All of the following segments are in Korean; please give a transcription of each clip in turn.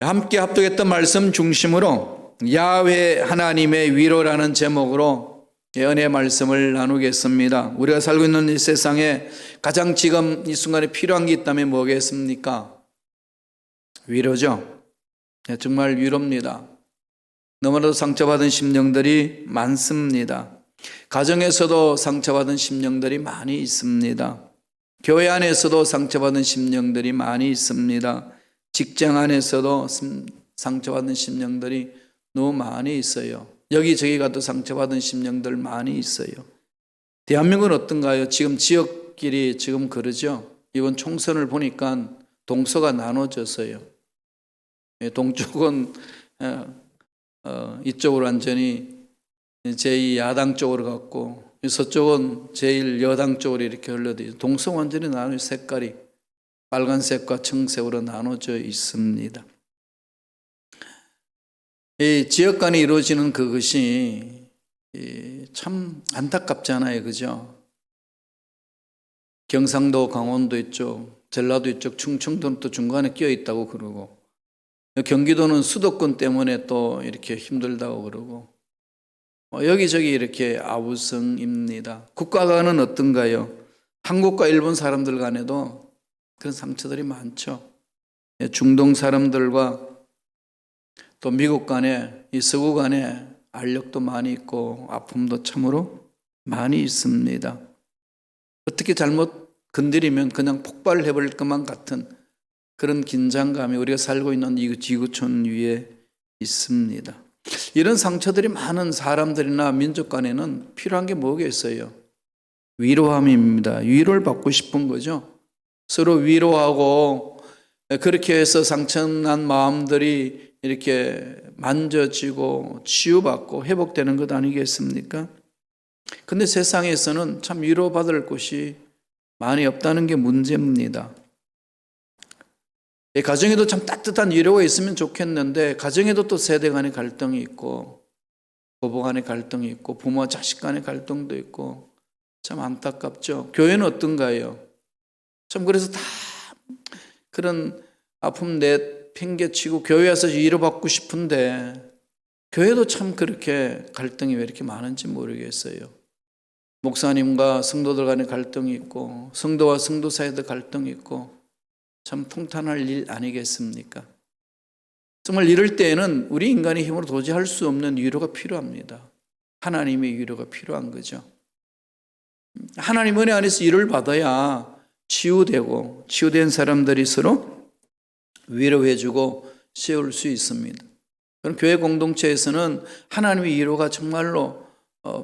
함께 합독했던 말씀 중심으로 야훼 하나님의 위로라는 제목으로 은혜 말씀을 나누겠습니다. 우리가 살고 있는 이 세상에 가장 지금 이 순간에 필요한 게 있다면 뭐겠습니까? 위로죠. 정말 위로입니다. 너무나도 상처받은 심령들이 많습니다. 가정에서도 상처받은 심령들이 많이 있습니다. 교회 안에서도 상처받은 심령들이 많이 있습니다. 직장 안에서도 상처받은 심령들이 너무 많이 있어요. 여기저기 가도 상처받은 심령들 많이 있어요. 대한민국은 어떤가요? 지금 지역끼리 지금 그러죠. 이번 총선을 보니까 동서가 나눠졌어요. 동쪽은 이쪽으로 완전히 제2야당 쪽으로 갔고, 서쪽은 제1여당 쪽으로 이렇게 흘러들죠. 동서 완전히 나눠 색깔이 빨간색과 청색으로 나눠져 있습니다. 이 지역 간에 이루어지는 그것이 참 안타깝잖아요. 그죠? 경상도, 강원도 이쪽, 전라도 이쪽, 충청도는 또 중간에 끼어 있다고 그러고, 경기도는 수도권 때문에 또 이렇게 힘들다고 그러고, 여기저기 이렇게 아우성입니다. 국가 간은 어떤가요? 한국과 일본 사람들 간에도 그런 상처들이 많죠. 중동 사람들과 또 미국 간에, 이 서구 간에 알력도 많이 있고 아픔도 참으로 많이 있습니다. 어떻게 잘못 건드리면 그냥 폭발해버릴 것만 같은 그런 긴장감이 우리가 살고 있는 이 지구촌 위에 있습니다. 이런 상처들이 많은 사람들이나 민족 간에는 필요한 게 뭐겠어요? 위로함입니다. 위로를 받고 싶은 거죠. 서로 위로하고 그렇게 해서 상처난 마음들이 이렇게 만져지고 치유받고 회복되는 것 아니겠습니까? 근데 세상에서는 참 위로받을 곳이 많이 없다는 게 문제입니다. 가정에도 참 따뜻한 위로가 있으면 좋겠는데, 가정에도 또 세대 간의 갈등이 있고 부부 간의 갈등이 있고 부모와 자식 간의 갈등도 있고 참 안타깝죠. 교회는 어떤가요? 참 그래서 다 그런 아픔 내팽개치고 교회 와서 위로받고 싶은데, 교회도 참 그렇게 갈등이 왜 이렇게 많은지 모르겠어요. 목사님과 성도들 간의 갈등이 있고 성도와 성도 사이에도 갈등이 있고 참 통탄할 일 아니겠습니까? 정말 이럴 때에는 우리 인간의 힘으로 도저히 할 수 없는 위로가 필요합니다. 하나님의 위로가 필요한 거죠. 하나님 은혜 안에서 위로를 받아야 치유되고, 치유된 사람들이 서로 위로해주고 세울 수 있습니다. 그럼 교회 공동체에서는 하나님의 위로가 정말로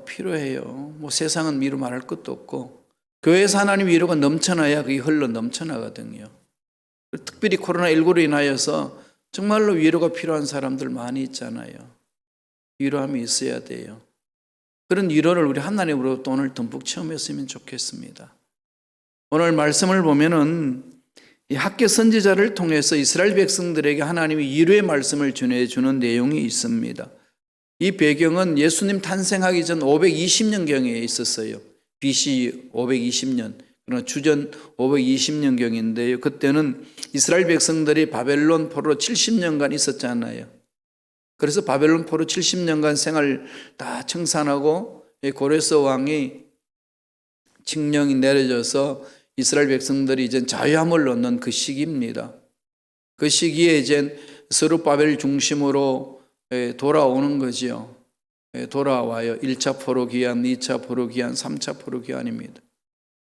필요해요. 뭐 세상은 위로 말할 것도 없고, 교회에서 하나님의 위로가 넘쳐나야 그게 흘러 넘쳐나거든요. 특별히 코로나19로 인하여서 정말로 위로가 필요한 사람들 많이 있잖아요. 위로함이 있어야 돼요. 그런 위로를 우리 하나님으로부터 오늘 듬뿍 체험했으면 좋겠습니다. 오늘 말씀을 보면은 이 학개 선지자를 통해서 이스라엘 백성들에게 하나님이 위로의 말씀을 전해주는 내용이 있습니다. 이 배경은 예수님 탄생하기 전 520년경에 있었어요. BC 520년, 그러나 주전 520년경인데요. 그때는 이스라엘 백성들이 바벨론 포로로 70년간 있었잖아요. 그래서 바벨론 포로 70년간 생활 다 청산하고 고레스 왕이 칙령이 내려져서 이스라엘 백성들이 이제 자유함을 얻는 그 시기입니다. 그 시기에 이제 스룹바벨 중심으로 돌아오는 거죠. 돌아와요. 1차 포로 기한, 2차 포로 기한, 3차 포로 기한입니다.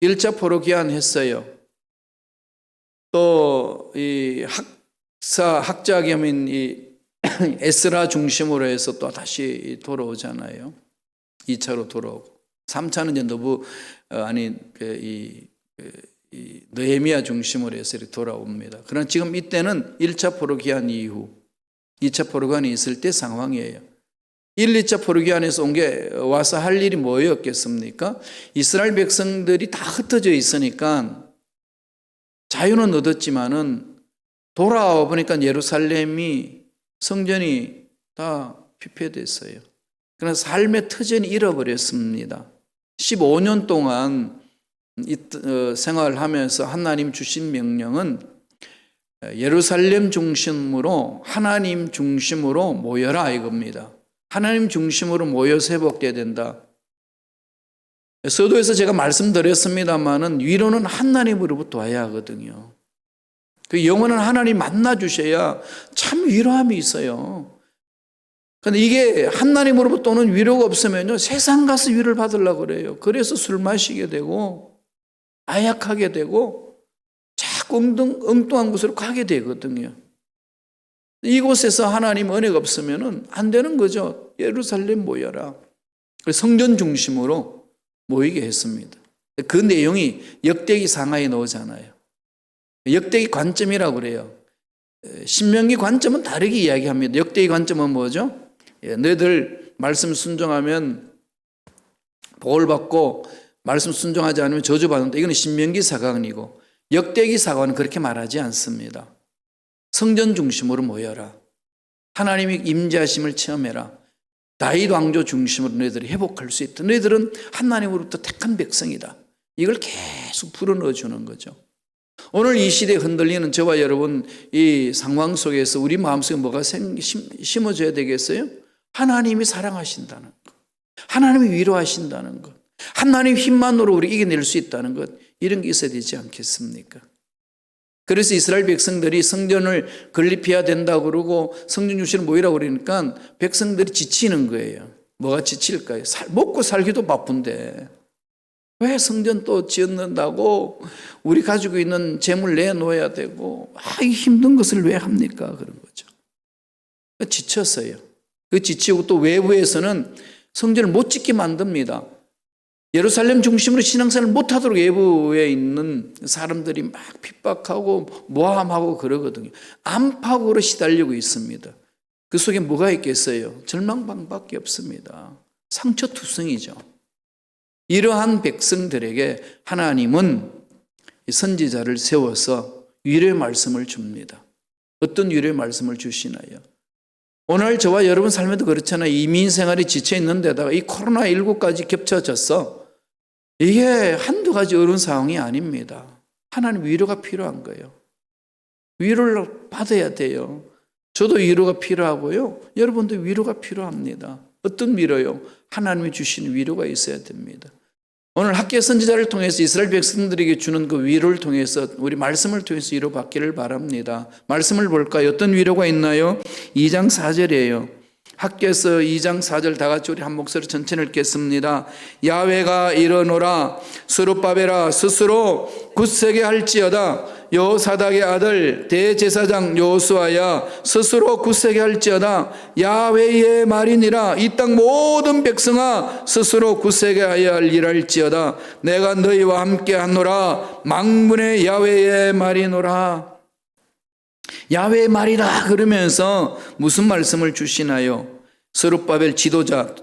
1차 포로 기한 했어요. 또 이 학자 겸인 이 에스라 중심으로 해서 또 다시 돌아오잖아요. 2차로 돌아오고 3차는 이제 느헤미야 중심으로 해서 이렇게 돌아옵니다. 그러나 지금 이때는 1차 포로 기한 이후 2차 포로 기한이 있을 때 상황이에요. 1, 2차 포로 기한에서 온 게 와서 할 일이 뭐였겠습니까? 이스라엘 백성들이 다 흩어져 있으니까 자유는 얻었지만은 돌아와 보니까 예루살렘이 성전이 다 피폐됐어요. 그러나 삶의 터전이 잃어버렸습니다. 15년 동안 생활을 하면서 하나님 주신 명령은 예루살렘 중심으로 하나님 중심으로 모여라 이겁니다. 하나님 중심으로 모여서 회복돼야 된다. 서두에서 제가 말씀드렸습니다마는 위로는 하나님으로부터 와야 하거든요. 그 영원한 하나님 만나 주셔야 참 위로함이 있어요. 근데 이게 하나님으로부터 오는 위로가 없으면요, 세상 가서 위로를 받으려고 그래요. 그래서 술 마시게 되고 아약하게 되고 자꾸 엉뚱한 곳으로 가게 되거든요. 이곳에서 하나님 은혜가 없으면 안 되는 거죠. 예루살렘 모여라. 성전 중심으로 모이게 했습니다. 그 내용이 역대기 상하에 나오잖아요. 역대기 관점이라고 그래요. 신명기 관점은 다르게 이야기합니다. 역대기 관점은 뭐죠? 너희들 말씀 순종하면 복을 받고 말씀 순종하지 않으면 저주받는다. 이건 신명기 사관이고 역대기 사관은 그렇게 말하지 않습니다. 성전 중심으로 모여라. 하나님의 임재하심을 체험해라. 다윗 왕조 중심으로 너희들이 회복할 수 있다. 너희들은 하나님으로부터 택한 백성이다. 이걸 계속 불어넣어 주는 거죠. 오늘 이 시대에 흔들리는 저와 여러분 이 상황 속에서 우리 마음속에 뭐가 심어져야 되겠어요? 하나님이 사랑하신다는 것, 하나님이 위로하신다는 것, 하나님 힘만으로 우리 이겨낼 수 있다는 것, 이런 게 있어야 되지 않겠습니까? 그래서 이스라엘 백성들이 성전을 건립해야 된다고 그러고 성전 중심으로 모이라고 그러니까 백성들이 지치는 거예요. 뭐가 지칠까요? 먹고 살기도 바쁜데 왜 성전 또 지었는다고 우리 가지고 있는 재물 내놓아야 되고 이 힘든 것을 왜 합니까? 그런 거죠. 지쳤어요. 그 지치고 또 외부에서는 성전을 못 짓게 만듭니다. 예루살렘 중심으로 신앙생활을 못하도록 외부에 있는 사람들이 막 핍박하고 모함하고 그러거든요. 안팎으로 시달리고 있습니다. 그 속에 뭐가 있겠어요? 절망방밖에 없습니다. 상처투성이죠. 이러한 백성들에게 하나님은 선지자를 세워서 위로의 말씀을 줍니다. 어떤 위로의 말씀을 주시나요? 오늘 저와 여러분 삶에도 그렇잖아요. 이민 생활이 지쳐 있는 데다가 이 코로나19까지 겹쳐져서 이게 한두 가지 어려운 상황이 아닙니다. 하나님 위로가 필요한 거예요. 위로를 받아야 돼요. 저도 위로가 필요하고요. 여러분도 위로가 필요합니다. 어떤 위로요? 하나님이 주시는 위로가 있어야 됩니다. 오늘 학계 선지자를 통해서 이스라엘 백성들에게 주는 그 위로를 통해서 우리 말씀을 통해서 위로받기를 바랍니다. 말씀을 볼까요? 어떤 위로가 있나요? 2장 4절이에요. 학계서 2장 4절 다 같이 우리 한 목소리 전체를 읽겠습니다. 야훼가 이르노라 스룹바벨아 스스로 굳세게 할지어다. 여호사닥의 아들 대제사장 여호수아야 스스로 굳세게 할지어다. 야훼의 말이니라. 이 땅 모든 백성아 스스로 굳세게 하여야 할 일할지어다. 내가 너희와 함께 하노라. 만군의 야훼의 말이노라. 야훼의 말이다 그러면서 무슨 말씀을 주시나요? 스룹바벨 지도자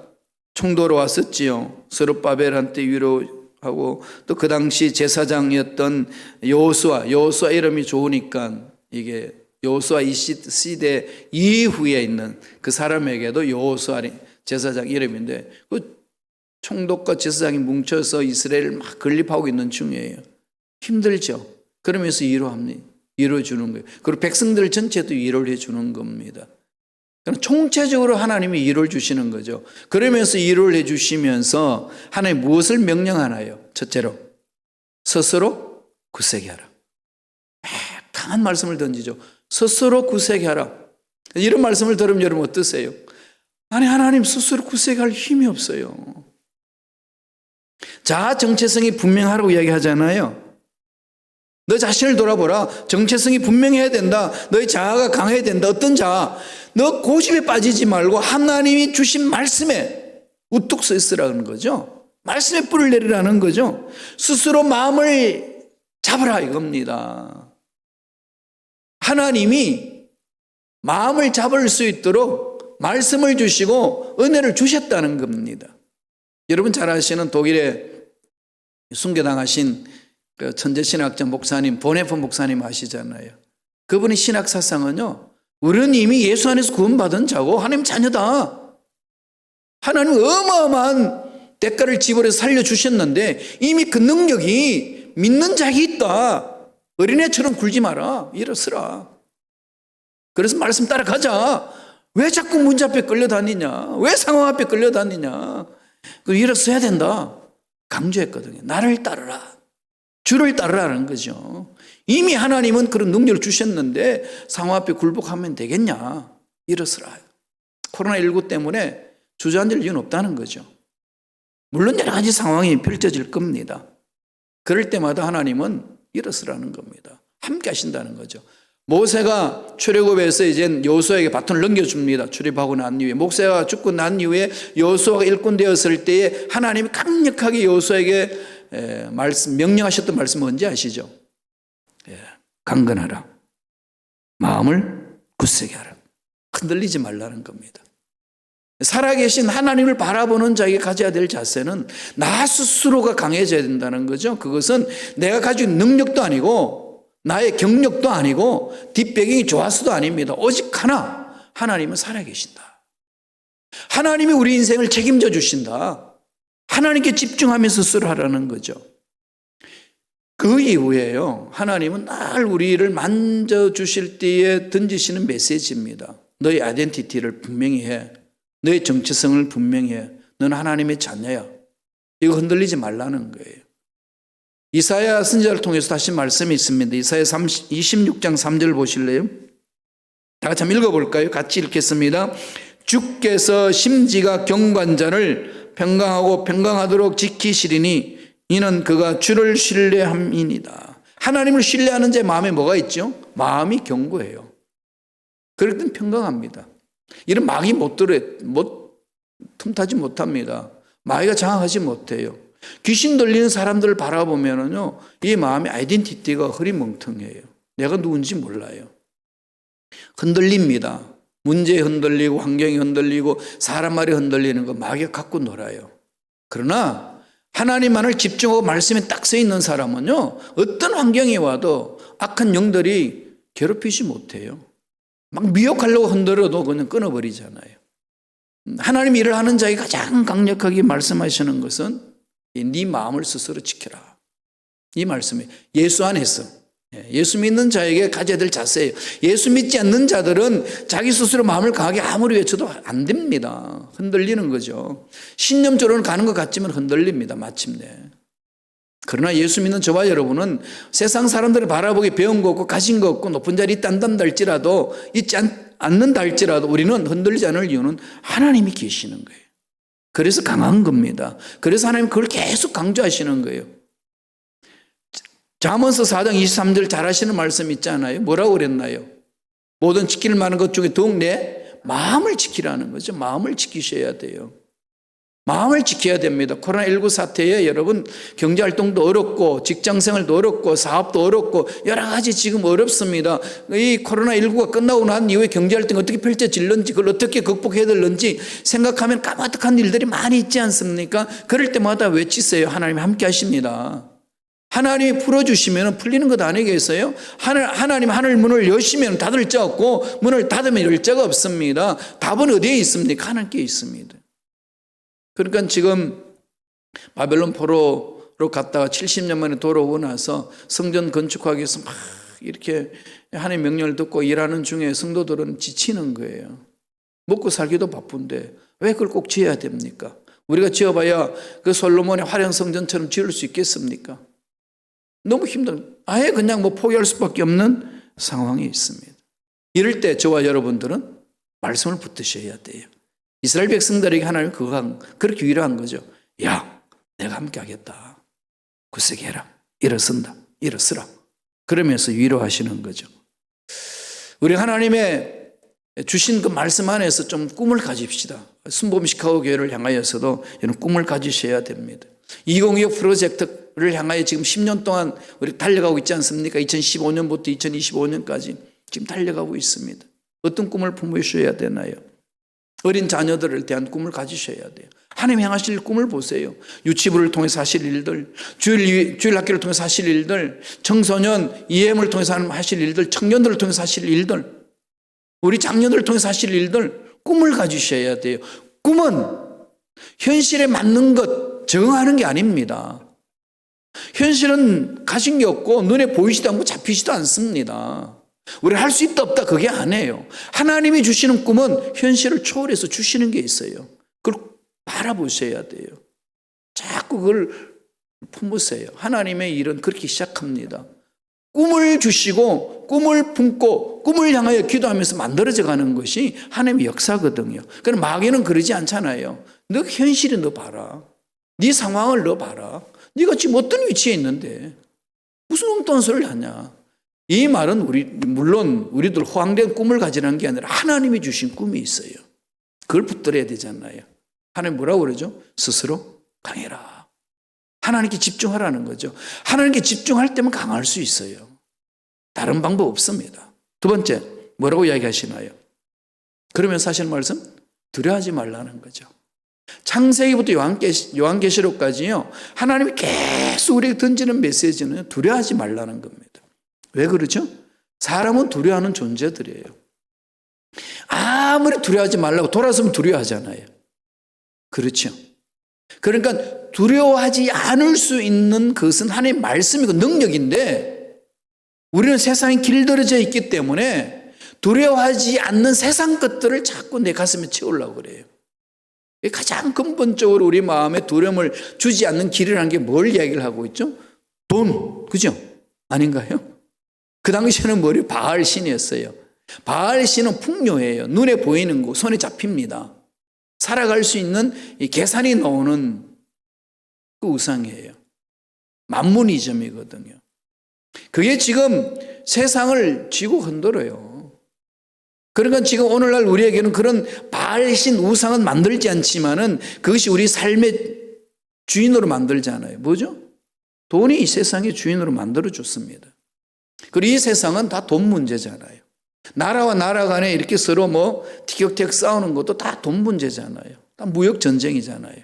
총도로 왔었지요. 스룹바벨한테 위로하고 또 그 당시 제사장이었던 여호수아 이름이 좋으니까 이게 여호수아 이 시대 이후에 있는 그 사람에게도 여호수아 제사장 이름인데 그 총독과 제사장이 뭉쳐서 이스라엘을 막 건립하고 있는 중이에요. 힘들죠. 그러면서 위로합니다. 위로해 주는 거예요. 그리고 백성들 전체도 위로를 해 주는 겁니다. 총체적으로 하나님이 위로를 주시는 거죠. 그러면서 위로를 해 주시면서 하나님 무엇을 명령하나요? 첫째로 스스로 굳세게 하라. 강한 말씀을 던지죠. 스스로 굳세게 하라. 이런 말씀을 들으면 여러분 어떠세요? 아니 하나님 스스로 굳세게 할 힘이 없어요. 자아 정체성이 분명하라고 이야기하잖아요. 너 자신을 돌아보라. 정체성이 분명해야 된다. 너의 자아가 강해야 된다. 어떤 자아? 너 고집에 빠지지 말고 하나님이 주신 말씀에 우뚝 서 있으라는 거죠. 말씀에 뿔을 내리라는 거죠. 스스로 마음을 잡으라 이겁니다. 하나님이 마음을 잡을 수 있도록 말씀을 주시고 은혜를 주셨다는 겁니다. 여러분 잘 아시는 독일에 순교당하신 그 천재신학자 목사님 보네프 목사님 아시잖아요. 그분의 신학 사상은요, 우리는 이미 예수 안에서 구원받은 자고 하나님 자녀다. 하나님 어마어마한 대가를 지불해서 살려주셨는데 이미 그 능력이 믿는 자에게 있다. 어린애처럼 굴지 마라. 일어서라. 그래서 말씀 따라가자. 왜 자꾸 문제 앞에 끌려다니냐? 왜 상황 앞에 끌려다니냐? 일어서야 된다. 강조했거든요. 나를 따르라. 주를 따르라는 거죠. 이미 하나님은 그런 능력을 주셨는데 상황 앞에 굴복하면 되겠냐? 일어서라. 코로나19 때문에 주저앉을 이유는 없다는 거죠. 물론 여러 가지 상황이 펼쳐질 겁니다. 그럴 때마다 하나님은 일어서라는 겁니다. 함께 하신다는 거죠. 모세가 출애굽에서 이제 여호수아에게 바톤을 넘겨줍니다. 출애굽하고 난 이후에 모세가 죽고 난 이후에 여호수아가 일꾼 되었을 때에 하나님이 강력하게 여호수아에게 명령하셨던 말씀 뭔지 아시죠? 강건하라. 마음을 굳세게 하라. 흔들리지 말라는 겁니다. 살아계신 하나님을 바라보는 자에게 가져야 될 자세는 나 스스로가 강해져야 된다는 거죠. 그것은 내가 가지고 있는 능력도 아니고 나의 경력도 아니고 뒷배경이 좋아서도 아닙니다. 오직 하나, 하나님은 살아계신다. 하나님이 우리 인생을 책임져 주신다. 하나님께 집중하면서 스스로 하라는 거죠. 그 이후에요, 하나님은 날 우리를 만져주실 때에 던지시는 메시지입니다. 너의 아이덴티티를 분명히 해. 너의 정체성을 분명히 해. 너는 하나님의 자녀야. 이거 흔들리지 말라는 거예요. 이사야 선지자를 통해서 다시 말씀이 있습니다. 이사야 26장 3절 보실래요? 다 같이 한번 읽어볼까요? 같이 읽겠습니다. 주께서 심지가 경관자를 평강하고 평강하도록 지키시리니 이는 그가 주를 신뢰함이니이다. 하나님을 신뢰하는 제 마음에 뭐가 있죠? 마음이 견고해요. 그럴 땐 평강합니다. 이런 마귀 틈타지 못합니다. 마귀가 장악하지 못해요. 귀신 들리는 사람들을 바라보면은요, 이 마음의 아이덴티티가 흐리멍텅해요. 내가 누군지 몰라요. 흔들립니다. 문제에 흔들리고 환경이 흔들리고 사람 말이 흔들리는 거 마귀가 갖고 놀아요. 그러나 하나님만을 집중하고 말씀에 딱 서 있는 사람은요, 어떤 환경이 와도 악한 영들이 괴롭히지 못해요. 막 미혹하려고 흔들어도 그냥 끊어버리잖아요. 하나님이 일을 하는 자에게 가장 강력하게 말씀하시는 것은 네 마음을 스스로 지켜라. 이 말씀이 예수 안에서, 예수 믿는 자에게 가져야 될 자세예요. 예수 믿지 않는 자들은 자기 스스로 마음을 강하게 아무리 외쳐도 안 됩니다. 흔들리는 거죠. 신념적으로는 가는 것 같지만 흔들립니다. 마침내. 그러나 예수 믿는 저와 여러분은 세상 사람들을 바라보기 배운 거 없고 가진 거 없고 높은 자리에 있단다 할지라도 있지 않는다 할지라도 우리는 흔들리지 않을 이유는 하나님이 계시는 거예요. 그래서 강한 겁니다. 그래서 하나님 그걸 계속 강조하시는 거예요. 잠언서 4장 23절 잘 하시는 말씀 있잖아요. 뭐라고 그랬나요? 모든 지킬 만한 것 중에 더욱 내 마음을 지키라는 거죠. 마음을 지키셔야 돼요. 마음을 지켜야 됩니다. 코로나19 사태에 여러분 경제활동도 어렵고 직장생활도 어렵고 사업도 어렵고 여러 가지 지금 어렵습니다. 이 코로나19가 끝나고 난 이후에 경제활동이 어떻게 펼쳐질는지 그걸 어떻게 극복해야 될는지 생각하면 까마득한 일들이 많이 있지 않습니까? 그럴 때마다 외치세요. 하나님이 함께 하십니다. 하나님이 풀어주시면 풀리는 것 아니겠어요? 하나님 하늘 문을 여시면 닫을 자 없고 문을 닫으면 열 자가 없습니다. 답은 어디에 있습니까? 하나님께 있습니다. 그러니까 지금 바벨론 포로로 갔다가 70년 만에 돌아오고 나서 성전 건축하기 위해서 막 이렇게 하나님의 명령을 듣고 일하는 중에 성도들은 지치는 거예요. 먹고 살기도 바쁜데 왜 그걸 꼭 지어야 됩니까? 우리가 지어봐야 그 솔로몬의 화려한 성전처럼 지을 수 있겠습니까? 너무 아예 그냥 포기할 수밖에 없는 상황이 있습니다. 이럴 때 저와 여러분들은 말씀을 붙드셔야 돼요. 이스라엘 백성들에게 하나님 그렇게 위로한 거죠. 야, 내가 함께 하겠다. 굳세게 해라. 일어선다. 일어서라. 그러면서 위로하시는 거죠. 우리 하나님의 주신 그 말씀 안에서 좀 꿈을 가집시다. 순복음 시카고 교회를 향하여서도 이런 꿈을 가지셔야 됩니다. 2025 프로젝트를 향하여 지금 10년 동안 우리 달려가고 있지 않습니까? 2015년부터 2025년까지 지금 달려가고 있습니다. 어떤 꿈을 품으셔야 되나요? 어린 자녀들을 대한 꿈을 가지셔야 돼요. 하나님 향하실 꿈을 보세요. 유치부를 통해서 하실 일들, 주일 학교를 통해서 하실 일들, 청소년 EM을 통해서 하실 일들, 청년들을 통해서 하실 일들, 우리 장년들을 통해서 하실 일들, 꿈을 가지셔야 돼요. 꿈은 현실에 맞는 것 적응하는 게 아닙니다. 현실은 가진 게 없고 눈에 보이지도 않고 잡히지도 않습니다. 우리 할 수 있다 없다 그게 아니에요. 하나님이 주시는 꿈은 현실을 초월해서 주시는 게 있어요. 그걸 바라보셔야 돼요. 자꾸 그걸 품으세요. 하나님의 일은 그렇게 시작합니다. 꿈을 주시고 꿈을 품고 꿈을 향하여 기도하면서 만들어져 가는 것이 하나님의 역사거든요. 그럼 마귀는 그러지 않잖아요. 너 현실을 너 봐라. 네 상황을 너 봐라. 네가 지금 어떤 위치에 있는데 무슨 엉뚱한 소리를 하냐. 이 말은 물론 우리들 허황된 꿈을 가지라는 게 아니라 하나님이 주신 꿈이 있어요. 그걸 붙들어야 되잖아요. 하나님 뭐라고 그러죠? 스스로 강해라. 하나님께 집중하라는 거죠. 하나님께 집중할 때만 강할 수 있어요. 다른 방법 없습니다. 두 번째, 뭐라고 이야기하시나요? 그러면 사실 말씀, 두려워하지 말라는 거죠. 창세기부터 요한계시록까지요, 하나님이 계속 우리에게 던지는 메시지는 두려워하지 말라는 겁니다. 왜 그러죠? 사람은 두려워하는 존재들이에요. 아무리 두려워하지 말라고 돌아서면 두려워하잖아요. 그렇죠? 그러니까 두려워하지 않을 수 있는 것은 하나님의 말씀이고 능력인데 우리는 세상에 길들여져 있기 때문에 두려워하지 않는 세상 것들을 자꾸 내 가슴에 채우려고 그래요. 가장 근본적으로 우리 마음에 두려움을 주지 않는 길이라는 게 뭘 이야기를 하고 있죠? 돈, 그죠? 아닌가요? 그 당시에는 뭐예요? 바알 신이었어요. 바알 신은 풍요해요. 눈에 보이는 거, 손에 잡힙니다. 살아갈 수 있는 이 계산이 나오는 그 우상이에요. 만문이점이거든요. 그게 지금 세상을 쥐고 흔들어요. 그러니까 지금 오늘날 우리에게는 그런 바알신 우상은 만들지 않지만은 그것이 우리 삶의 주인으로 만들잖아요. 뭐죠? 돈이 이 세상의 주인으로 만들어줬습니다. 그리고 이 세상은 다 돈 문제잖아요. 나라와 나라 간에 이렇게 서로 티격태격 싸우는 것도 다 돈 문제잖아요. 다 무역 전쟁이잖아요.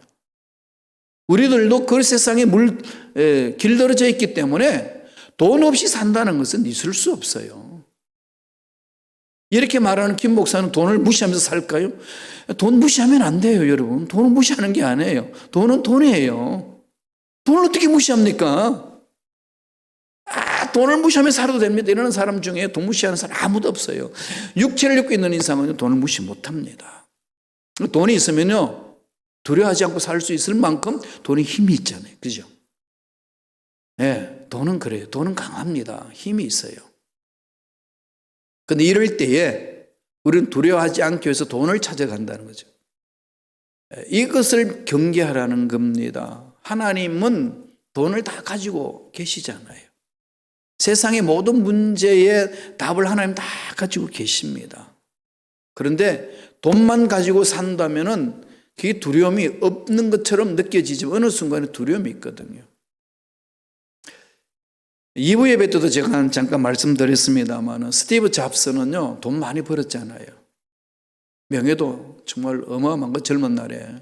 우리들도 그 세상에 길들여져 있기 때문에 돈 없이 산다는 것은 있을 수 없어요. 이렇게 말하는 김 목사는 돈을 무시하면서 살까요? 돈 무시하면 안 돼요, 여러분. 돈은 무시하는 게 아니에요. 돈은 돈이에요. 돈을 어떻게 무시합니까? 돈을 무시하며 살아도 됩니다. 이러는 사람 중에 돈 무시하는 사람 아무도 없어요. 육체를 입고 있는 인상은 돈을 무시 못합니다. 돈이 있으면요 두려워하지 않고 살 수 있을 만큼 돈에 힘이 있잖아요. 그죠? 네, 돈은 그래요. 돈은 강합니다. 힘이 있어요. 그런데 이럴 때에 우리는 두려워하지 않기 위해서 돈을 찾아간다는 거죠. 이것을 경계하라는 겁니다. 하나님은 돈을 다 가지고 계시잖아요. 세상의 모든 문제의 답을 하나님 다 가지고 계십니다. 그런데 돈만 가지고 산다면은 그게 두려움이 없는 것처럼 느껴지지만 어느 순간에 두려움이 있거든요. 2부 예배 때도 제가 잠깐 말씀드렸습니다만 스티브 잡스는요 돈 많이 벌었잖아요. 명예도 정말 어마어마한 거 젊은 날에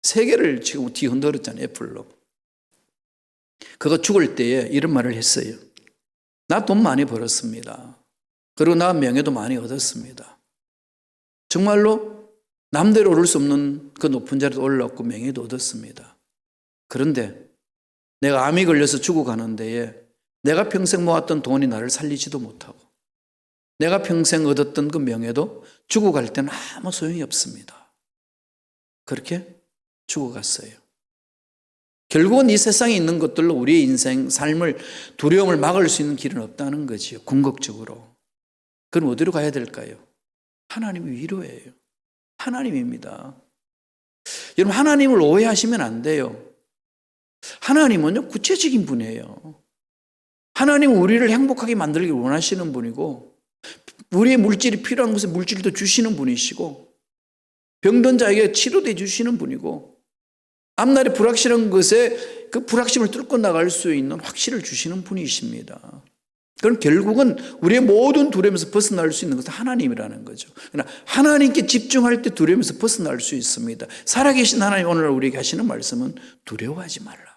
세계를 지금 뒤흔들었잖아요. 애플로. 그가 죽을 때에 이런 말을 했어요. 나 돈 많이 벌었습니다. 그리고 나 명예도 많이 얻었습니다. 정말로 남대로 오를 수 없는 그 높은 자리도 올랐고 명예도 얻었습니다. 그런데 내가 암이 걸려서 죽어가는 데에 내가 평생 모았던 돈이 나를 살리지도 못하고 내가 평생 얻었던 그 명예도 죽어갈 때는 아무 소용이 없습니다. 그렇게 죽어갔어요. 결국은 이 세상에 있는 것들로 우리의 인생, 삶을, 두려움을 막을 수 있는 길은 없다는 거지요. 궁극적으로. 그럼 어디로 가야 될까요? 하나님이 위로예요. 하나님입니다. 여러분 하나님을 오해하시면 안 돼요. 하나님은요 구체적인 분이에요. 하나님은 우리를 행복하게 만들기 원하시는 분이고 우리의 물질이 필요한 곳에 물질도 주시는 분이시고 병든 자에게 치료도 주시는 분이고 앞날에 불확실한 것에 그 불확실을 뚫고 나갈 수 있는 확실을 주시는 분이십니다. 그럼 결국은 우리의 모든 두려움에서 벗어날 수 있는 것은 하나님이라는 거죠. 그러나 하나님께 집중할 때 두려움에서 벗어날 수 있습니다. 살아계신 하나님 오늘 우리에게 하시는 말씀은 두려워하지 말라.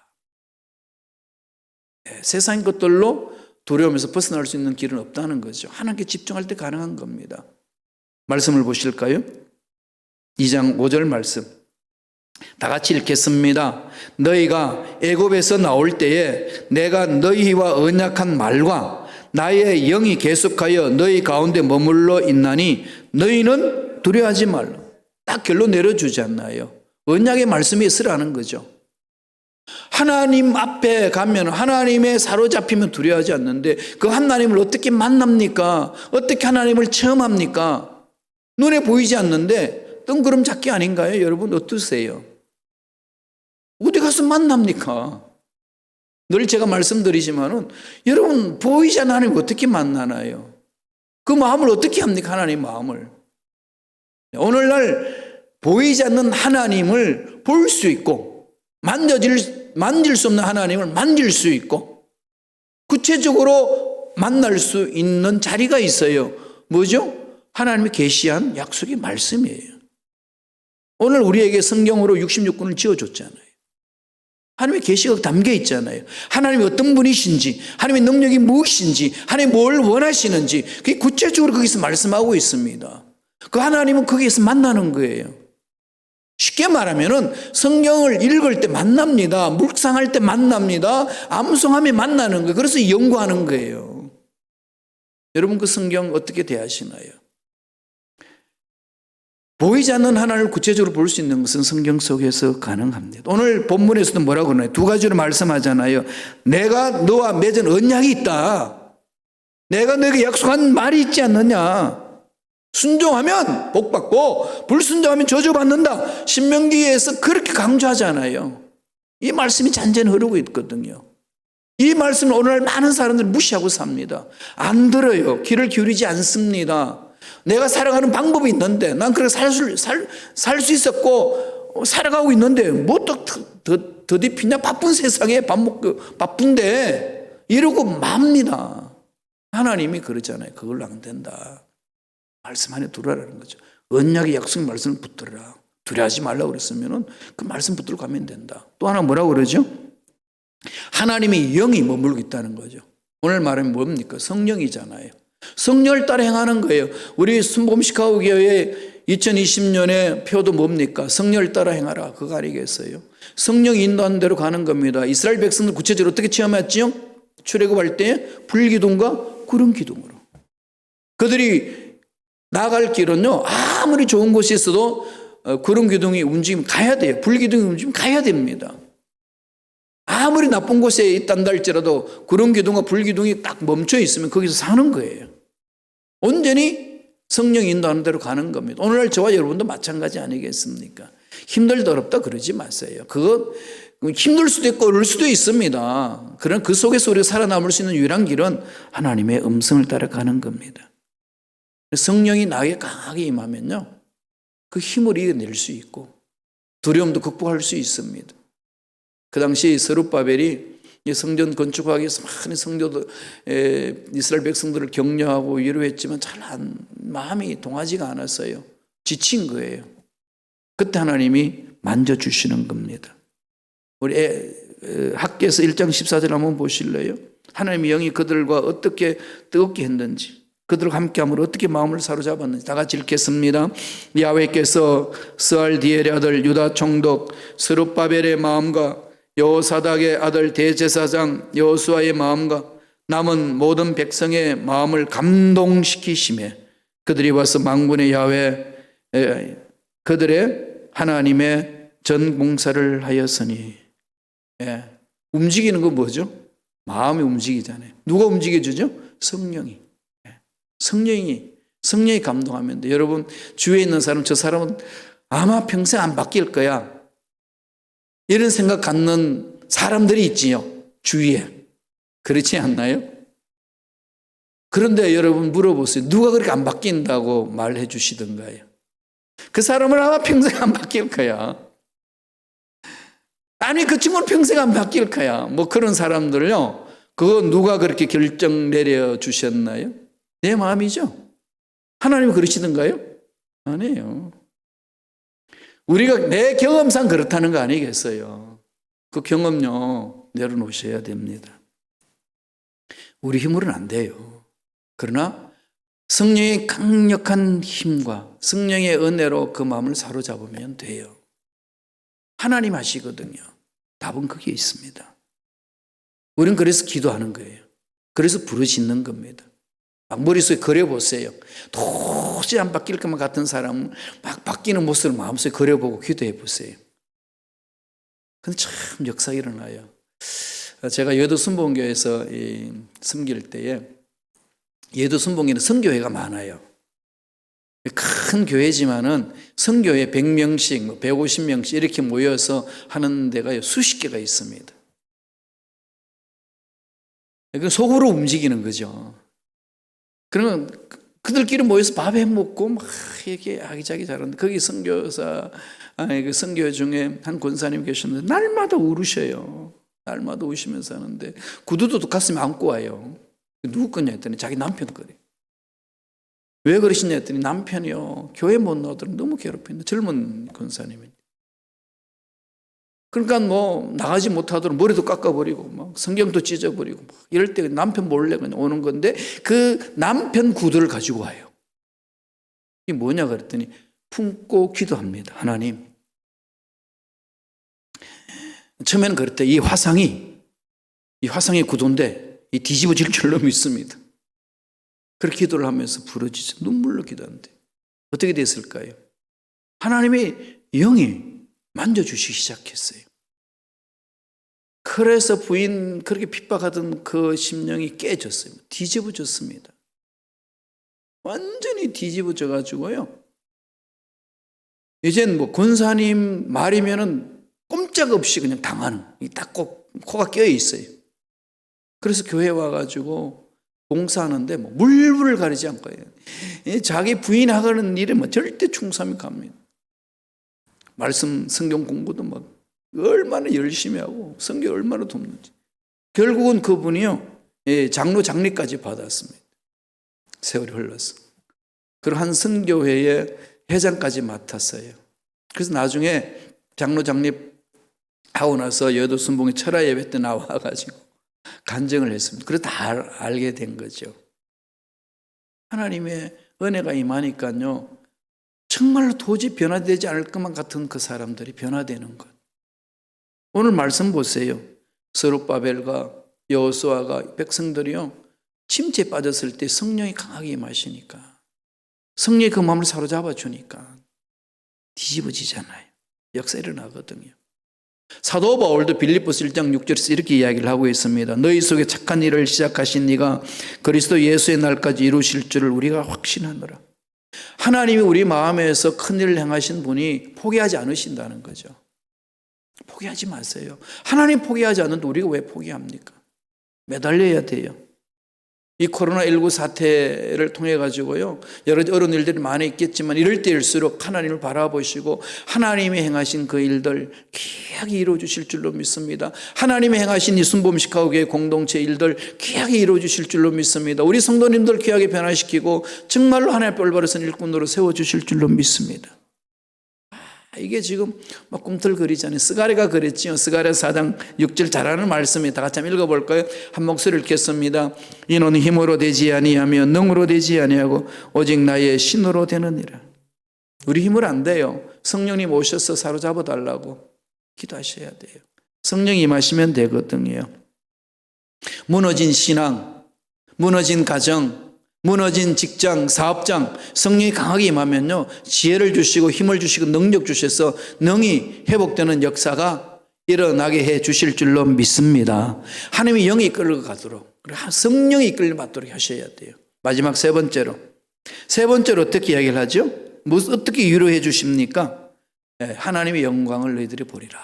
세상 것들로 두려움에서 벗어날 수 있는 길은 없다는 거죠. 하나님께 집중할 때 가능한 겁니다. 말씀을 보실까요? 2장 5절 말씀. 다 같이 읽겠습니다. 너희가 애굽에서 나올 때에 내가 너희와 언약한 말과 나의 영이 계속하여 너희 가운데 머물러 있나니 너희는 두려워하지 말라. 딱 결론 내려주지 않나요? 언약의 말씀이 있으라는 거죠. 하나님 앞에 가면 하나님에 사로잡히면 두려워하지 않는데 그 하나님을 어떻게 만납니까? 어떻게 하나님을 체험합니까? 눈에 보이지 않는데 뜬구름 잡기 아닌가요? 여러분 어떠세요? 어디 가서 만납니까? 늘 제가 말씀드리지만은 여러분 보이지 않는 하나님 어떻게 만나나요? 그 마음을 어떻게 합니까? 하나님 마음을. 오늘날 보이지 않는 하나님을 볼 수 있고 만질 수 없는 하나님을 만질 수 있고 구체적으로 만날 수 있는 자리가 있어요. 뭐죠? 하나님이 계시한 약속의 말씀이에요. 오늘 우리에게 성경으로 66권을 지어줬잖아요. 하나님의 계시가 담겨 있잖아요. 하나님이 어떤 분이신지, 하나님의 능력이 무엇인지, 하나님이 뭘 원하시는지 그게 구체적으로 거기서 말씀하고 있습니다. 그 하나님은 거기에서 만나는 거예요. 쉽게 말하면은 성경을 읽을 때 만납니다. 묵상할 때 만납니다. 암송하며 만나는 거예요. 그래서 연구하는 거예요. 여러분 그 성경 어떻게 대하시나요? 보이지 않는 하나님을 구체적으로 볼 수 있는 것은 성경 속에서 가능합니다. 오늘 본문에서도 뭐라고 그러나요? 두 가지로 말씀하잖아요. 내가 너와 맺은 언약이 있다. 내가 너에게 약속한 말이 있지 않느냐. 순종하면 복받고 불순종하면 저주받는다. 신명기에서 그렇게 강조하잖아요. 이 말씀이 잔잔히 흐르고 있거든요. 이 말씀을 오늘날 많은 사람들이 무시하고 삽니다. 안 들어요. 귀를 기울이지 않습니다. 내가 살아가는 방법이 있는데 난 그렇게 살 수 있었고 살아가고 있는데 뭐 또 더디피냐. 바쁜 세상에 밥 먹고 바쁜데 이러고 맙니다. 하나님이 그러잖아요. 그걸로 안 된다. 말씀 안에 두라라는 거죠. 언약의 약속 말씀을 붙들어라. 두려워하지 말라고 그랬으면 그 말씀 붙들고 가면 된다. 또 하나 뭐라고 그러죠? 하나님의 영이 머물고 있다는 거죠. 오늘 말하면 뭡니까? 성령이잖아요. 성령을 따라 행하는 거예요. 우리 순복음시카고 교회 2020년의 표도 뭡니까? 성령을 따라 행하라. 그거 아니겠어요? 성령이 인도하는 대로 가는 겁니다. 이스라엘 백성들 구체적으로 어떻게 체험했지요? 출애굽할 때 불기둥과 구름 기둥으로. 그들이 나갈 길은요, 아무리 좋은 곳이 있어도 구름 기둥이 움직이면 가야 돼요. 불기둥이 움직이면 가야 됩니다. 아무리 나쁜 곳에 있단다 할지라도 구름 기둥과 불기둥이 딱 멈춰 있으면 거기서 사는 거예요. 온전히 성령이 인도하는 대로 가는 겁니다. 오늘날 저와 여러분도 마찬가지 아니겠습니까? 힘들다 어렵다 그러지 마세요. 그거 힘들 수도 있고 어려울 수도 있습니다. 그러나 그 속에서 우리가 살아남을 수 있는 유일한 길은 하나님의 음성을 따라가는 겁니다. 성령이 나에게 강하게 임하면요, 그 힘을 이겨낼 수 있고 두려움도 극복할 수 있습니다. 그 당시 스룹바벨이 성전 건축하기 위해서 많은 성도들, 이스라엘 백성들을 격려하고 위로했지만 잘 마음이 동하지가 않았어요. 지친 거예요. 그때 하나님이 만져주시는 겁니다. 우리 학개서 1장 14절 한번 보실래요? 하나님의 영이 그들과 어떻게 뜨겁게 했는지, 그들과 함께함으로 어떻게 마음을 사로잡았는지 다 같이 읽겠습니다. 야훼께서 스알디엘의 아들 유다 총독 스룹바벨의 마음과 여호사닥의 아들 대제사장 여호수아의 마음과 남은 모든 백성의 마음을 감동시키시매 그들이 와서 만군의 야훼 그들의 하나님의 전공사를 하였으니. 움직이는 건 뭐죠? 마음이 움직이잖아요. 누가 움직여주죠? 성령이. 성령이 감동하면 돼. 여러분 주위에 있는 사람, 저 사람은 아마 평생 안 바뀔 거야, 이런 생각 갖는 사람들이 있지요, 주위에. 그렇지 않나요? 그런데 여러분 물어보세요. 누가 그렇게 안 바뀐다고 말해 주시던가요? 그 사람은 아마 평생 안 바뀔 거야. 아니 그 친구는 평생 안 바뀔 거야. 뭐 그런 사람들요, 그거 누가 그렇게 결정 내려 주셨나요? 내 마음이죠. 하나님이 그러시던가요? 아니에요. 우리가 내 경험상 그렇다는 거 아니겠어요? 그 경험요 내려놓으셔야 됩니다. 우리 힘으로는 안 돼요. 그러나 성령의 강력한 힘과 성령의 은혜로 그 마음을 사로잡으면 돼요. 하나님 하시거든요. 답은 거기에 있습니다. 우리는 그래서 기도하는 거예요. 그래서 부르짖는 겁니다. 막 머릿속에 그려보세요. 도저히 안 바뀔 것만 같은 사람은 막 바뀌는 모습을 마음속에 그려보고 기도해 보세요. 근데 참 역사가 일어나요. 제가 여도 순복음교회에서 섬길 때에 여도 순복음교회는 선교회가 많아요. 큰 교회지만은 선교회 100명씩, 150명씩 이렇게 모여서 하는 데가 수십 개가 있습니다. 속으로 움직이는 거죠. 그러면 그들끼리 모여서 밥 해 먹고 막 이렇게 아기자기 잘하는데 거기 선교사, 그 선교 중에 한 권사님 계셨는데 날마다 울으셔요. 날마다 우시면서 하는데 구두도 가슴에 안고 와요. 누구 거냐 했더니 자기 남편 거래요. 왜 그러시냐 했더니 남편이요, 교회 못 나오더니 너무 괴롭힌다. 젊은 권사님이. 그러니까 뭐 나가지 못하도록 머리도 깎아버리고 막 성경도 찢어버리고 막 이럴 때 남편 몰래 그냥 오는 건데 그 남편 구두를 가지고 와요. 이게 뭐냐 그랬더니 품고 기도합니다. 하나님, 처음에는 그랬대. 이 화상의 구두인데 이 뒤집어질 줄로 믿습니다. 그렇게 기도를 하면서 부르짖어 눈물로 기도하는데 어떻게 됐을까요? 하나님의 영이 만져주시기 시작했어요. 그래서 부인 그렇게 핍박하던 그 심령이 깨졌어요. 뒤집어졌습니다. 완전히 뒤집어져 가지고요. 이젠 뭐 권사님 말이면은 꼼짝없이 그냥 당하는, 딱 코가 껴 있어요. 그래서 교회 와가지고 봉사하는데 뭐 물불을 가리지 않고 자기 부인 하는 일에 뭐 절대 충성이 갑니다. 말씀 성경 공부도 막 얼마나 열심히 하고 성경 얼마나 돕는지. 결국은 그분이요, 장로 장리까지 받았습니다. 세월이 흘러서. 그리고 한 선교회의 회장까지 맡았어요. 그래서 나중에 장로 장립하고 나서 여도 순복음 철야 예배 때 나와가지고 간증을 했습니다. 그래서 다 알게 된 거죠. 하나님의 은혜가 임하니까요, 정말로 도저히 변화되지 않을 것만 같은 그 사람들이 변화되는 것. 오늘 말씀 보세요. 스룹바벨과 여호수아가 백성들이요, 침체에 빠졌을 때 성령이 강하게 임하시니까, 성령이 그 마음을 사로잡아 주니까 뒤집어지잖아요. 역사 일어나거든요. 사도 바울도 빌립보서 1장 6절에서 이렇게 이야기를 하고 있습니다. 너희 속에 착한 일을 시작하신 이가 그리스도 예수의 날까지 이루실 줄을 우리가 확신하노라. 하나님이 우리 마음에서 큰 일을 행하신 분이 포기하지 않으신다는 거죠. 포기하지 마세요. 하나님 포기하지 않는데 우리가 왜 포기합니까? 매달려야 돼요. 이 코로나19 사태를 통해 가지고요, 여러 어려운 일들이 많이 있겠지만 이럴 때일수록 하나님을 바라보시고 하나님이 행하신 그 일들 귀하게 이루어 주실 줄로 믿습니다. 하나님이 행하신 이 순복음시카고교회 공동체 일들 귀하게 이루어 주실 줄로 믿습니다. 우리 성도님들 귀하게 변화시키고 정말로 하나님의 올바르선 일꾼으로 세워 주실 줄로 믿습니다. 이게 지금 막 꿈틀거리잖아요. 스가랴가 그랬지요. 스가랴 4장 6절 잘하는 말씀이 다 같이 한번 읽어볼까요? 한 목소리를 읽겠습니다. 이는 힘으로 되지 아니하며 능으로 되지 아니하고 오직 나의 신으로 되느니라. 우리 힘으로 안 돼요. 성령님 오셔서 사로잡아 달라고 기도하셔야 돼요. 성령이 임하시면 되거든요. 무너진 신앙, 무너진 가정, 무너진 직장, 사업장, 성령이 강하게 임하면요, 지혜를 주시고 힘을 주시고 능력 주셔서 능히 회복되는 역사가 일어나게 해 주실 줄로 믿습니다. 하나님이 영이 이끌어 가도록, 성령이 이끌려 받도록 하셔야 돼요. 마지막 세 번째로 어떻게 이야기를 하죠? 어떻게 위로해 주십니까? 하나님의 영광을 너희들이 보리라.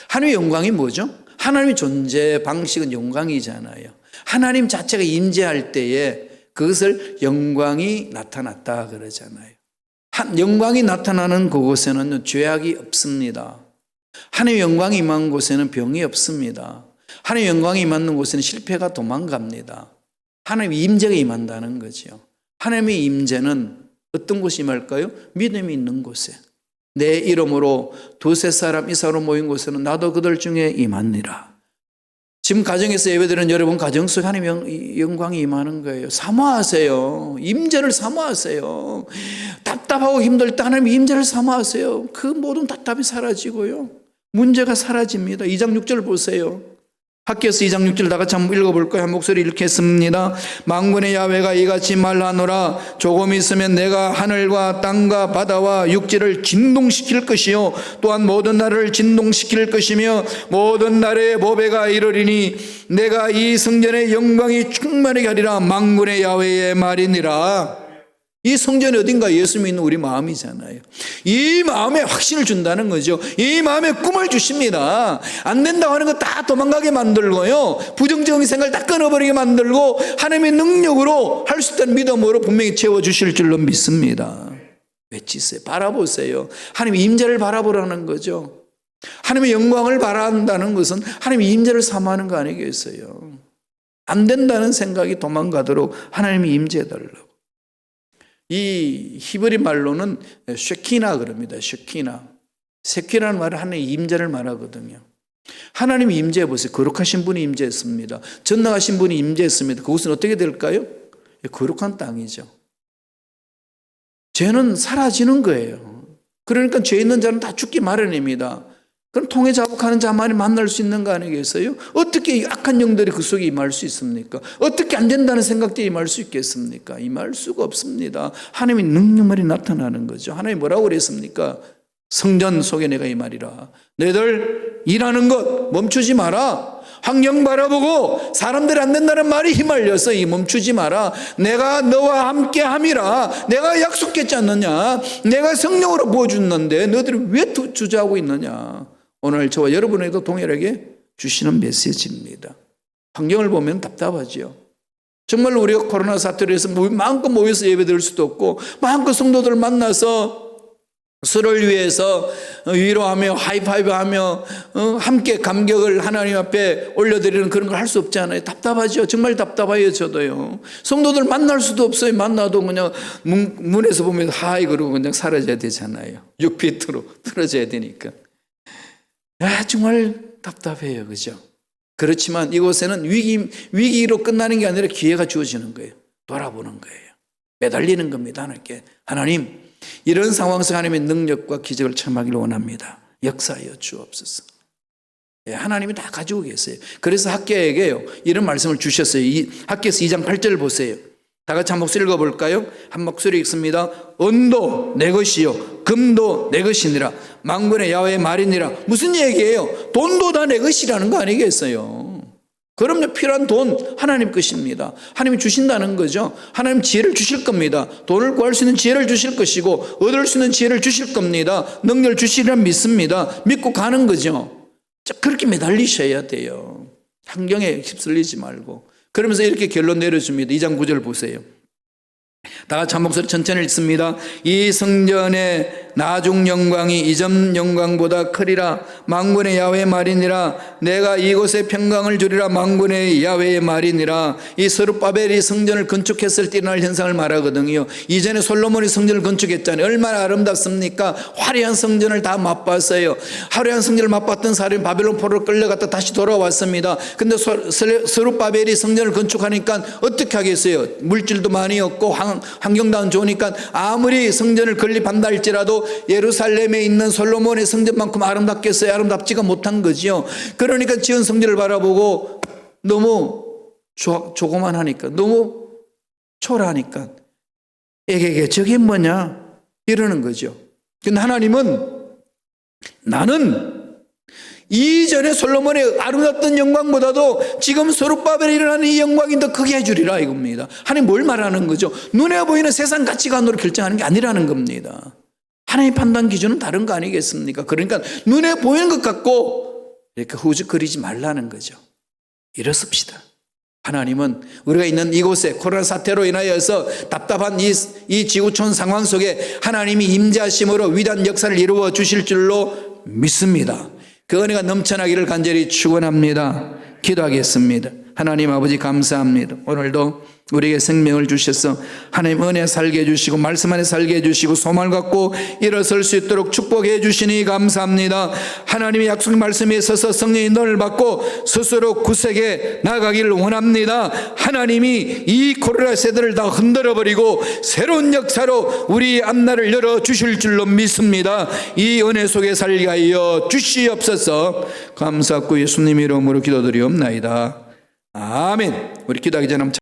하나님의 영광이 뭐죠? 하나님의 존재 방식은 영광이잖아요. 하나님 자체가 임재할 때에 그것을 영광이 나타났다 그러잖아요. 영광이 나타나는 그곳에는 죄악이 없습니다. 하나님의 영광이 임한 곳에는 병이 없습니다. 하나님의 영광이 임하는 곳에는 실패가 도망갑니다. 하나님의 임재가 임한다는 거죠. 하나님의 임재는 어떤 곳이 임할까요? 믿음이 있는 곳에. 내 이름으로 두세 사람 이사로 모인 곳에는 나도 그들 중에 임하니라. 지금 가정에서 예배드리는 여러분 가정 속에 하나님의 영광이 임하는 거예요. 사모하세요. 임재를 사모하세요. 답답하고 힘들 때 하나님의 임재를 사모하세요. 그 모든 답답이 사라지고요, 문제가 사라집니다. 2장 6절 보세요. 학교에서 2장 6절 다 같이 한번 읽어볼까요? 한 목소리 읽겠습니다. 만군의 야훼가 이같이 말하노라. 조금 있으면 내가 하늘과 땅과 바다와 육지를 진동시킬 것이요 또한 모든 나라를 진동시킬 것이며 모든 나라의 보배가 이르리니 내가 이 성전의 영광이 충만하게 하리라. 만군의 야훼의 말이니라. 이 성전이 어딘가 예수 믿는 우리 마음이잖아요. 이 마음에 확신을 준다는 거죠. 이 마음에 꿈을 주십니다. 안 된다고 하는 거 다 도망가게 만들고요, 부정적인 생각을 다 끊어버리게 만들고 하나님의 능력으로 할 수 있다는 믿음으로 분명히 채워주실 줄로 믿습니다. 외치세요. 바라보세요. 하나님의 임재를 바라보라는 거죠. 하나님의 영광을 바라한다는 것은 하나님의 임재를 사모하는 거 아니겠어요? 안 된다는 생각이 도망가도록 하나님이 임재해달라고. 이 히브리 말로는 쉐키나 그럽니다. 쉐키나. 쉐키나는 말은 하나님의 임재를 말하거든요. 하나님이 임재해 보세요. 거룩하신 분이 임재했습니다. 전능하신 분이 임재했습니다. 그곳은 어떻게 될까요? 거룩한 땅이죠. 죄는 사라지는 거예요. 그러니까 죄 있는 자는 다 죽기 마련입니다. 그럼 통해 자복하는 자만이 만날 수 있는 거 아니겠어요? 어떻게 악한 영들이 그 속에 임할 수 있습니까? 어떻게 안 된다는 생각들이 임할 수 있겠습니까? 임할 수가 없습니다. 하나님의 능력만이 나타나는 거죠. 하나님이 뭐라고 그랬습니까? 성전 속에 내가 임하리라. 너희들 일하는 것 멈추지 마라. 환경 바라보고 사람들이 안 된다는 말이 휘말려서 멈추지 마라. 내가 너와 함께 함이라. 내가 약속했지 않느냐. 내가 성령으로 부어줬는데 너희들이 왜 주저하고 있느냐. 오늘 저와 여러분에게도 동일하게 주시는 메시지입니다. 환경을 보면 답답하지요. 정말로 우리가 코로나 사태로 해서 마음껏 모여서 예배 드릴 수도 없고 마음껏 성도들을 만나서 서로를 위해서 위로하며 하이파이브하며 함께 감격을 하나님 앞에 올려드리는 그런 걸 할 수 없잖아요. 답답하죠. 정말 답답해요. 저도요. 성도들 만날 수도 없어요. 만나도 그냥 문에서 보면 하이 그러고 그냥 사라져야 되잖아요. 6피트로 떨어져야 되니까. 정말 답답해요. 그죠? 그렇지만 이곳에는 위기로 끝나는 게 아니라 기회가 주어지는 거예요. 돌아보는 거예요. 매달리는 겁니다. 하나님께. 하나님, 이런 상황 속 하나님의 능력과 기적을 체험하기를 원합니다. 역사하여 주옵소서. 하나님이 다 가지고 계세요. 그래서 학교에게요, 이런 말씀을 주셨어요. 학교에서 2장 8절을 보세요. 다 같이 한 목소리 읽어볼까요? 한 목소리 읽습니다. 은도 내 것이요 금도 내 것이니라. 만군의 야훼의 말이니라. 무슨 얘기예요? 돈도 다 내 것이라는 거 아니겠어요? 그럼요. 필요한 돈 하나님 것입니다. 하나님이 주신다는 거죠. 하나님 지혜를 주실 겁니다. 돈을 구할 수 있는 지혜를 주실 것이고 얻을 수 있는 지혜를 주실 겁니다. 능력을 주시리라 믿습니다. 믿고 가는 거죠. 그렇게 매달리셔야 돼요. 환경에 휩쓸리지 말고. 그러면서 이렇게 결론 내려줍니다. 2장 9절 보세요. 다 같이 한 목소리 천천히 읽습니다. 이 성전의 나중 영광이 이전 영광보다 크리라. 만군의 야훼의 말이니라. 내가 이곳에 평강을 주리라. 만군의 야훼의 말이니라. 이 스룹바벨이 성전을 건축했을 때 일어날 현상을 말하거든요. 이전에 솔로몬이 성전을 건축했잖아요. 얼마나 아름답습니까? 화려한 성전을 다 맛봤어요. 화려한 성전을 맛봤던 사람이 바벨론 포로로 끌려갔다 다시 돌아왔습니다. 근데 스룹바벨이 성전을 건축하니까 어떻게 하겠어요? 물질도 많이 없고 환경도 좋으니까 아무리 성전을 건립한다 할지라도 예루살렘에 있는 솔로몬의 성전만큼 아름답겠어요? 아름답지가 못한 거지요. 그러니까 지은 성전을 바라보고 너무 조그만하니까, 너무 초라하니까 에게게 저게 뭐냐 이러는 거죠. 근데 하나님은 나는 이전에 솔로몬의 아름답던 영광보다도 지금 스룹바벨에 일어나는 이 영광이 더 크게 해주리라 이겁니다. 하나님 뭘 말하는 거죠? 눈에 보이는 세상 가치관으로 결정하는 게 아니라는 겁니다. 하나님의 판단 기준은 다른 거 아니겠습니까? 그러니까 눈에 보이는 것 갖고 이렇게 후죽거리지 말라는 거죠. 일어섭시다. 하나님은 우리가 있는 이곳에 코로나 사태로 인하여서 답답한 이 지구촌 상황 속에 하나님이 임재하심으로 위대한 역사를 이루어 주실 줄로 믿습니다. 그 은혜가 넘쳐나기를 간절히 축원합니다. 기도하겠습니다. 하나님 아버지 감사합니다. 오늘도 우리에게 생명을 주셔서 하나님 은혜 살게 해주시고 말씀 안에 살게 해주시고 소망을 갖고 일어설 수 있도록 축복해 주시니 감사합니다. 하나님의 약속 말씀에 있어서 성령의 인도를 받고 스스로 구색에 나가기를 원합니다. 하나님이 이 코로나 세대를 다 흔들어버리고 새로운 역사로 우리 앞날을 열어주실 줄로 믿습니다. 이 은혜 속에 살게 하여 주시옵소서. 감사하고 예수님 이름으로 기도드리옵나이다. 아멘. 우리 기도하기 전에